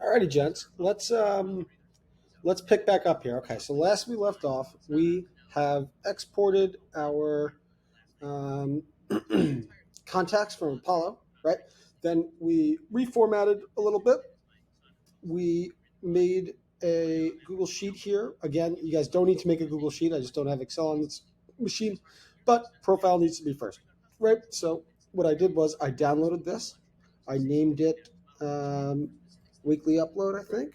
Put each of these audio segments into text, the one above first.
Alrighty, gents. Let's pick back up here. Okay, so last we left off, we have exported our um, contacts from Apollo, right? Then we reformatted a little bit. We made a Google Sheet here. Again, you guys don't need to make a Google Sheet. I just don't have Excel on this machine, but profile needs to be first, right? So what I did was I downloaded this. I named it weekly upload, I think.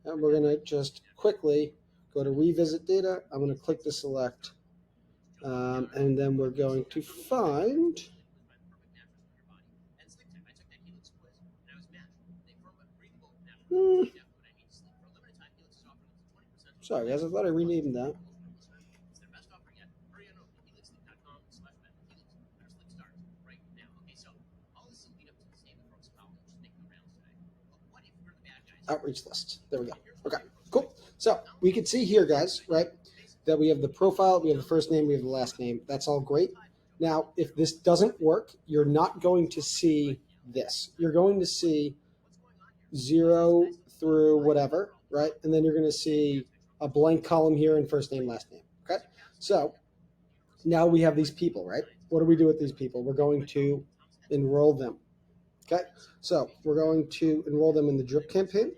And we're going to just quickly go to revisit data. I'm going to click to select, and then we're going to find. Hmm, sorry, guys, I thought I renamed that. Outreach list. There we go. Okay, cool. So we can see here, guys, right, that we have the profile, we have the first name, we have the last name. That's all great. Now, if this doesn't work, you're not going to see this. You're going to see 0 through whatever, right? And then you're going to see a blank column here and first name, last name. Okay. So now we have these people, right? What do we do with these people? We're going to enroll them. Okay. So we're going to enroll them in the drip campaign.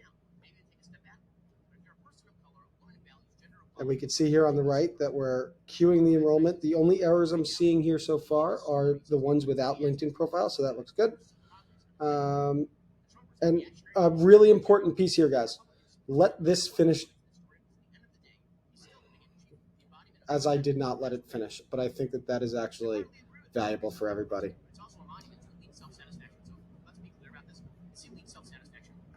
And we can see here on the right that we're queuing the enrollment. The only errors I'm seeing here so far are the ones without LinkedIn profile, so that looks good. And a really important piece here, guys. Let this finish, as I did not let it finish, but I think that that is actually valuable for everybody.